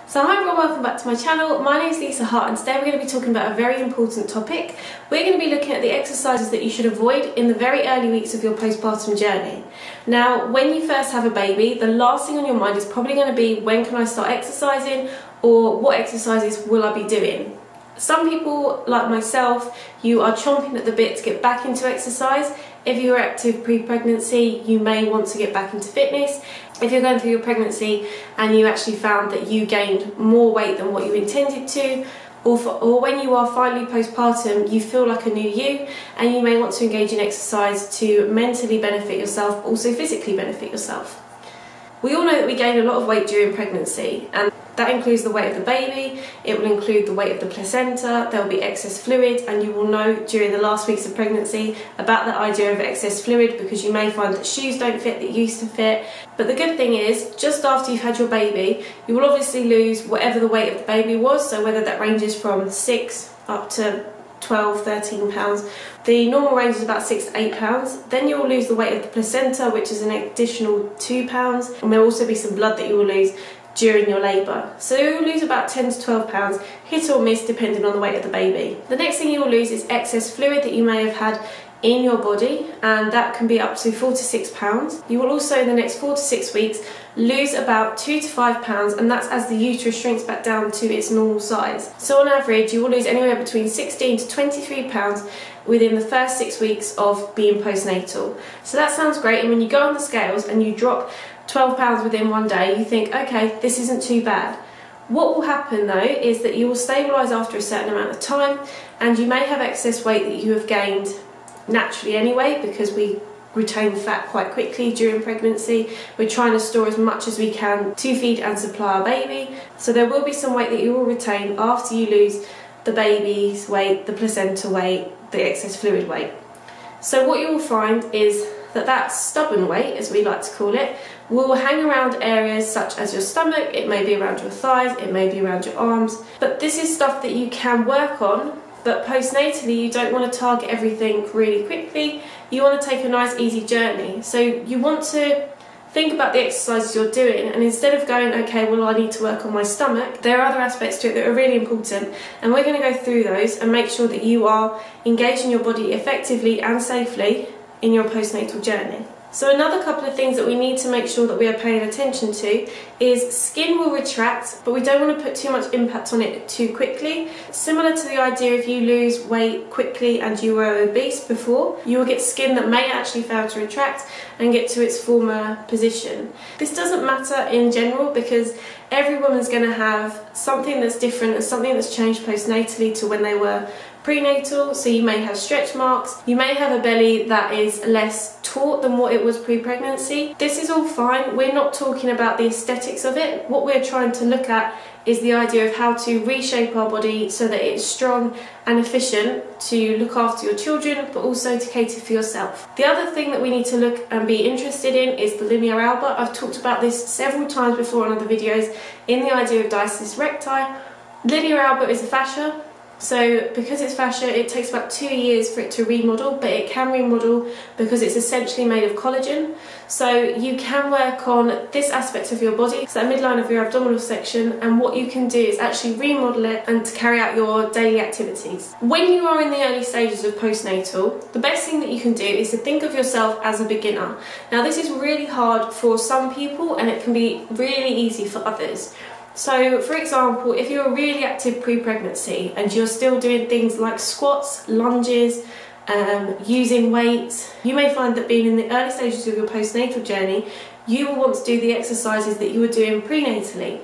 So hi everyone, welcome back to my channel. My name is Hart and today we're going to be talking about a very important topic. We're going to be looking at the exercises that you should avoid in the very early weeks of your postpartum journey. Now, when you first have a baby, the last thing on your mind is probably going to be, when can I start exercising, or what exercises will I be doing? Some people, like myself, you are chomping at the bit to get back into exercise. If you're active pre-pregnancy, you may want to get back into fitness. If you're going through your pregnancy and you actually found that you gained more weight than what you intended to, or when you are finally postpartum, you feel like a new you, and you may want to engage in exercise to mentally benefit yourself, but also physically benefit yourself. We all know that we gain a lot of weight during pregnancy, and that includes the weight of the baby, it will include the weight of the placenta, there will be excess fluid, and you will know during the last weeks of pregnancy about that idea of excess fluid, because you may find that shoes don't fit that used to fit. But the good thing is, just after you've had your baby, you will obviously lose whatever the weight of the baby was, so whether that ranges from 6 up to 12, 13 pounds. The normal range is about 6 to 8 pounds. Then you'll lose the weight of the placenta, which is an additional 2 pounds, and there will also be some blood that you will lose during your labour. So you'll lose about 10 to 12 pounds, hit or miss depending on the weight of the baby. The next thing you will lose is excess fluid that you may have had in your body, and that can be up to 4 to 6 pounds. You will also in the next 4 to 6 weeks lose about 2 to 5 pounds, and that's as the uterus shrinks back down to its normal size. So on average you will lose anywhere between 16 to 23 pounds within the first 6 weeks of being postnatal. So that sounds great, and when you go on the scales and you drop 12 pounds within one day, you think, okay, this isn't too bad. What will happen though is that you will stabilise after a certain amount of time, and you may have excess weight that you have gained naturally anyway, because we retain fat quite quickly during pregnancy. We're trying to store as much as we can to feed and supply our baby. So there will be some weight that you will retain after you lose the baby's weight, the placenta weight, the excess fluid weight. So what you will find is that that stubborn weight, as we like to call it, will hang around areas such as your stomach, it may be around your thighs, it may be around your arms. But this is stuff that you can work on, but postnatally you don't want to target everything really quickly. You want to take a nice easy journey. So you want to think about the exercises you're doing, and instead of going, okay, well I need to work on my stomach, there are other aspects to it that are really important, and we're going to go through those and make sure that you are engaging your body effectively and safely in your postnatal journey. So another couple of things that we need to make sure that we are paying attention to is skin will retract, but we don't want to put too much impact on it too quickly. Similar to the idea, if you lose weight quickly and you were obese before, you will get skin that may actually fail to retract and get to its former position. This doesn't matter in general, because every woman's going to have something that's different and something that's changed postnatally to when they were prenatal. So you may have stretch marks, you may have a belly that is less taut than what it was pre-pregnancy. This is all fine. We're not talking about the aesthetics of it. What we're trying to look at is the idea of how to reshape our body so that it's strong and efficient to look after your children, but also to cater for yourself. The other thing that we need to look and be interested in is the linea alba. I've talked about this several times before in other videos in the idea of diastasis recti. Linea alba is a fascia. So because it's fascia, it takes about 2 years for it to remodel, but it can remodel because it's essentially made of collagen. So you can work on this aspect of your body, so that midline of your abdominal section, and what you can do is actually remodel it and to carry out your daily activities. When you are in the early stages of postnatal, the best thing that you can do is to think of yourself as a beginner. Now this is really hard for some people and it can be really easy for others. So for example, if you're really active pre-pregnancy and you're still doing things like squats, lunges, using weights, you may find that being in the early stages of your postnatal journey, you will want to do the exercises that you were doing prenatally.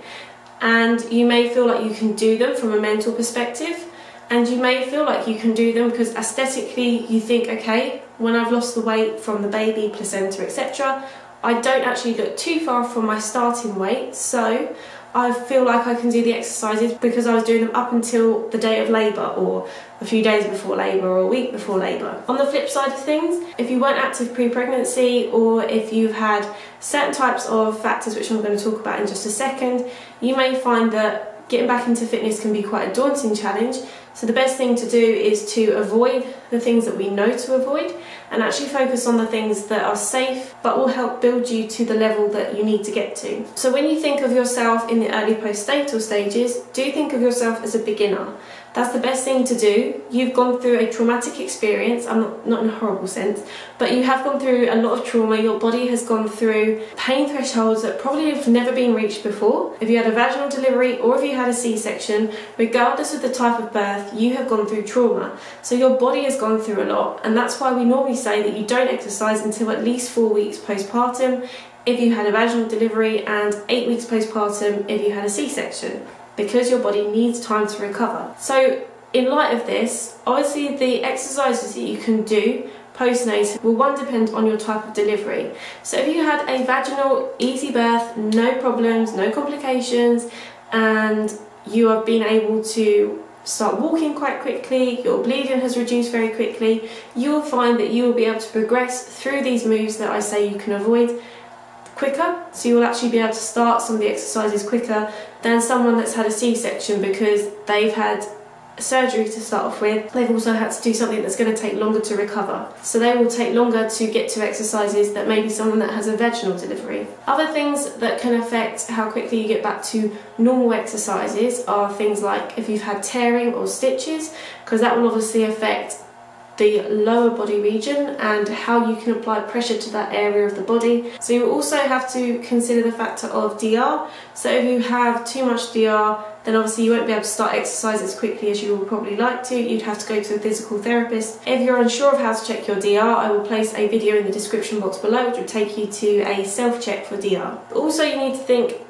And you may feel like you can do them from a mental perspective, and you may feel like you can do them because aesthetically you think, okay, when I've lost the weight from the baby, placenta, etc., I don't actually look too far from my starting weight, so I feel like I can do the exercises because I was doing them up until the day of labour, or a few days before labour, or a week before labour. On the flip side of things, if you weren't active pre-pregnancy, or if you've had certain types of factors which I'm going to talk about in just a second, you may find that getting back into fitness can be quite a daunting challenge. So the best thing to do is to avoid the things that we know to avoid and actually focus on the things that are safe but will help build you to the level that you need to get to. So when you think of yourself in the early postnatal stages, do think of yourself as a beginner. That's the best thing to do. You've gone through a traumatic experience, not in a horrible sense, but you have gone through a lot of trauma. Your body has gone through pain thresholds that probably have never been reached before. If you had a vaginal delivery or if you had a C-section, regardless of the type of birth, you have gone through trauma. So your body has gone through a lot, and that's why we normally say that you don't exercise until at least 4 weeks postpartum if you had a vaginal delivery and 8 weeks postpartum if you had a C-section, because your body needs time to recover. So in light of this, obviously the exercises that you can do postnatal will depend on your type of delivery. So if you had a vaginal easy birth, no problems, no complications, and you have been able to start walking quite quickly, your bleeding has reduced very quickly, you'll find that you will be able to progress through these moves that I say you can avoid quicker. So you will actually be able to start some of the exercises quicker than someone that's had a C-section, because they've had surgery to start off with. They've also had to do something that's going to take longer to recover. So they will take longer to get to exercises that maybe someone that has a vaginal delivery. Other things that can affect how quickly you get back to normal exercises are things like if you've had tearing or stitches, because that will obviously affect the lower body region and how you can apply pressure to that area of the body. So you also have to consider the factor of DR. So if you have too much DR, then obviously you won't be able to start exercise as quickly as you would probably like to. You'd have to go to a physical therapist. If you're unsure of how to check your DR, I will place a video in the description box below which will take you to a self-check for DR. But also you need to think,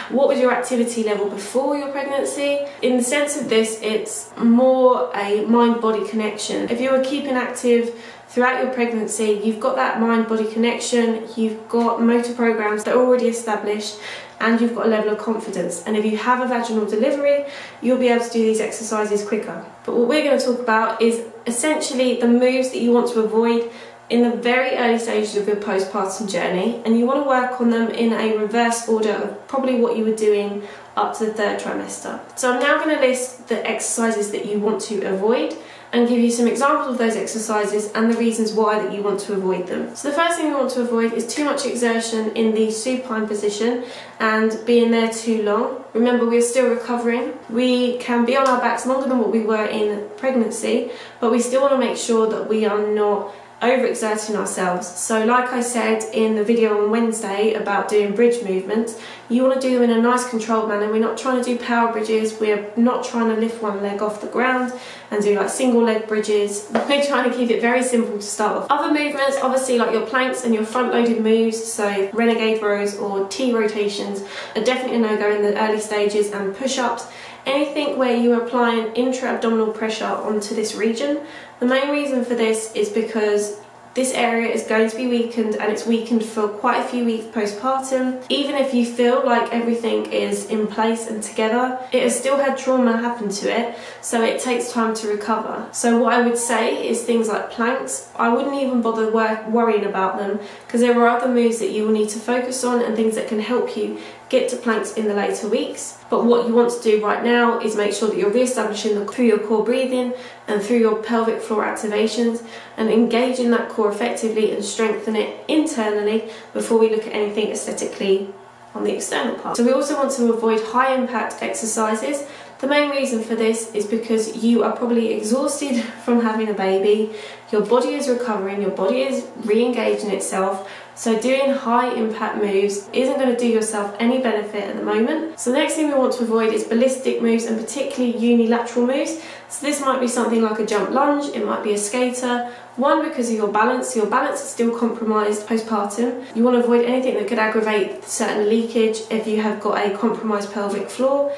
what was your activity level before your pregnancy? In the sense of this, it's more a mind-body connection. If you were keeping active throughout your pregnancy, you've got that mind-body connection, you've got motor programs that are already established, and you've got a level of confidence. And if you have a vaginal delivery, you'll be able to do these exercises quicker. But what we're going to talk about is essentially the moves that you want to avoid in the very early stages of your postpartum journey, and you want to work on them in a reverse order of probably what you were doing up to the 3rd trimester. So I'm now going to list the exercises that you want to avoid and give you some examples of those exercises and the reasons why that you want to avoid them. So the first thing we want to avoid is too much exertion in the supine position and being there too long. Remember, we're still recovering. We can be on our backs longer than what we were in pregnancy, but we still want to make sure that we are not overexerting ourselves. So like I said in the video on Wednesday about doing bridge movements, you want to do them in a nice controlled manner. We're not trying to do power bridges, we're not trying to lift one leg off the ground and do like single leg bridges. We're trying to keep it very simple to start with. Other movements, obviously, like your planks and your front loaded moves, so renegade rows or T rotations, are definitely a no-go in the early stages, and push-ups. Anything where you are applying intra-abdominal pressure onto this region. The main reason for this is because this area is going to be weakened, and it's weakened for quite a few weeks postpartum. Even if you feel like everything is in place and together, it has still had trauma happen to it, so it takes time to recover. So what I would say is things like planks, I wouldn't even bother worrying about them, because there are other moves that you will need to focus on and things that can help you get to planks in the later weeks. But what you want to do right now is make sure that you're re-establishing through your core breathing and through your pelvic floor activations, and engaging that core effectively and strengthen it internally before we look at anything aesthetically on the external part. So we also want to avoid high impact exercises. The main reason for this is because you are probably exhausted from having a baby, your body is recovering, your body is re-engaging itself, so doing high impact moves isn't going to do yourself any benefit at the moment. So the next thing we want to avoid is ballistic moves, and particularly unilateral moves. So this might be something like a jump lunge, it might be a skater. One, because of your balance is still compromised postpartum. You want to avoid anything that could aggravate certain leakage if you have got a compromised pelvic floor.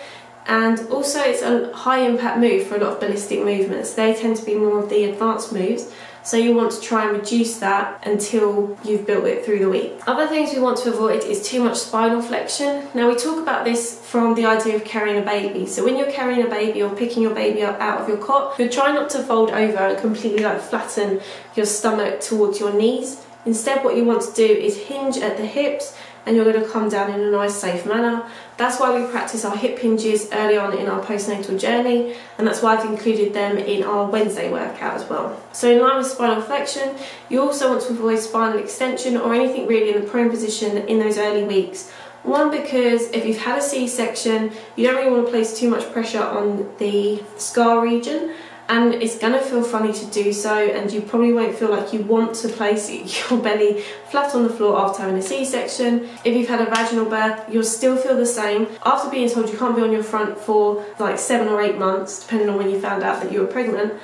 And also it's a high impact move for a lot of ballistic movements. They tend to be more of the advanced moves, so you want to try and reduce that until you've built it through the week. Other things we want to avoid is too much spinal flexion. Now we talk about this from the idea of carrying a baby. So when you're carrying a baby or picking your baby up out of your cot, you're trying not to fold over and completely like flatten your stomach towards your knees. Instead, what you want to do is hinge at the hips and you're going to come down in a nice safe manner. That's why we practice our hip hinges early on in our postnatal journey, and that's why I've included them in our Wednesday workout as well. So in line with spinal flexion, you also want to avoid spinal extension or anything really in the prone position in those early weeks. One, because if you've had a C-section, you don't really want to place too much pressure on the scar region, and it's going to feel funny to do so, and you probably won't feel like you want to place your belly flat on the floor after having a C-section. If you've had a vaginal birth, you'll still feel the same. After being told you can't be on your front for like 7 or 8 months, depending on when you found out that you were pregnant,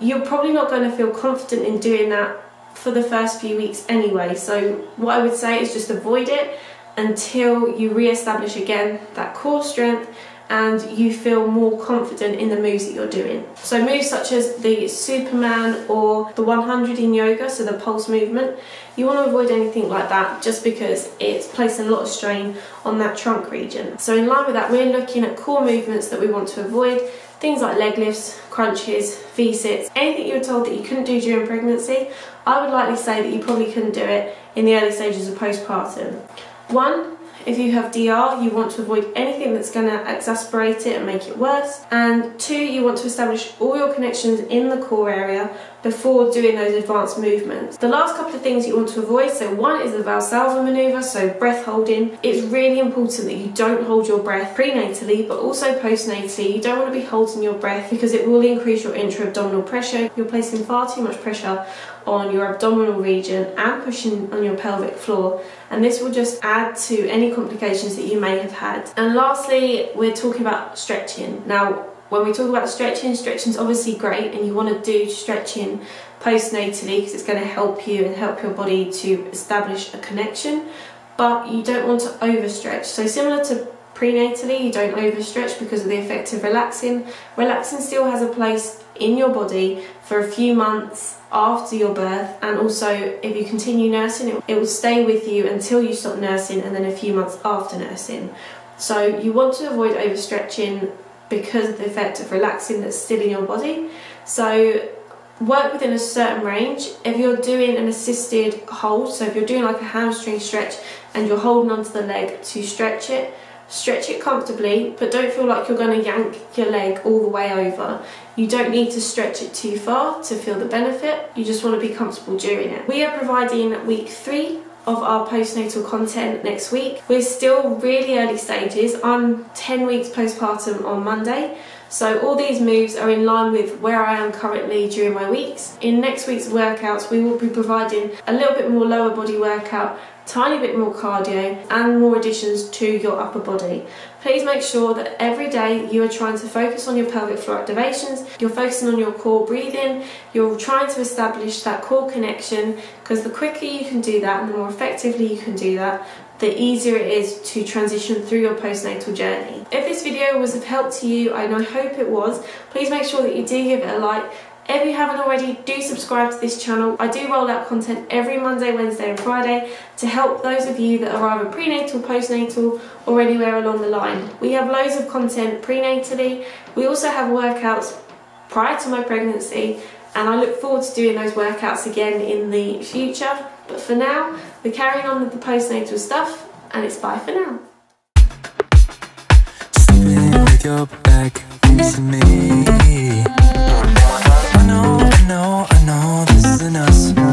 you're probably not going to feel confident in doing that for the first few weeks anyway. So what I would say is just avoid it until you re-establish again that core strength and you feel more confident in the moves that you're doing. So moves such as the Superman or the 100 in yoga, so the pulse movement, you want to avoid anything like that just because it's placing a lot of strain on that trunk region. So in line with that, we're looking at core movements that we want to avoid, things like leg lifts, crunches, V-sits, anything you were told that you couldn't do during pregnancy. I would likely say that you probably couldn't do it in the early stages of postpartum. 1, if you have DR, you want to avoid anything that's going to exacerbate it and make it worse. And 2, you want to establish all your connections in the core area before doing those advanced movements. The last couple of things you want to avoid, so 1 is the Valsalva maneuver, so breath holding. It's really important that you don't hold your breath prenatally, but also postnatally. You don't want to be holding your breath because it will increase your intra-abdominal pressure. You're placing far too much pressure on your abdominal region and pushing on your pelvic floor, and this will just add to any complications that you may have had. And lastly, we're talking about stretching. Now, when we talk about stretching, stretching's obviously great, and you want to do stretching postnatally because it's going to help you and help your body to establish a connection, but you don't want to overstretch. So similar to prenatally, you don't overstretch because of the effect of relaxing. Relaxing still has a place in your body for a few months after your birth, and also if you continue nursing, it will stay with you until you stop nursing and then a few months after nursing. So you want to avoid overstretching because of the effect of relaxing that's still in your body. So work within a certain range. If you're doing an assisted hold, so if you're doing like a hamstring stretch and you're holding onto the leg to stretch it comfortably, but don't feel like you're going to yank your leg all the way over. You don't need to stretch it too far to feel the benefit. You just want to be comfortable during it. We are providing week 3 of our postnatal content next week. We're still really early stages. I'm 10 weeks postpartum on Monday, so all these moves are in line with where I am currently during my weeks. In next week's workouts, we will be providing a little bit more lower body workout, tiny bit more cardio, and more additions to your upper body. Please make sure that every day you are trying to focus on your pelvic floor activations, you're focusing on your core breathing, you're trying to establish that core connection, because the quicker you can do that and the more effectively you can do that, the easier it is to transition through your postnatal journey. If this video was of help to you, and I hope it was, please make sure that you do give it a like. If you haven't already, do subscribe to this channel. I do roll out content every Monday, Wednesday and Friday to help those of you that are either prenatal, postnatal or anywhere along the line. We have loads of content prenatally. We also have workouts prior to my pregnancy, and I look forward to doing those workouts again in the future. But for now, we're carrying on with the postnatal stuff, and it's bye for now. Sleeping with your back facing me. I know this isn't us.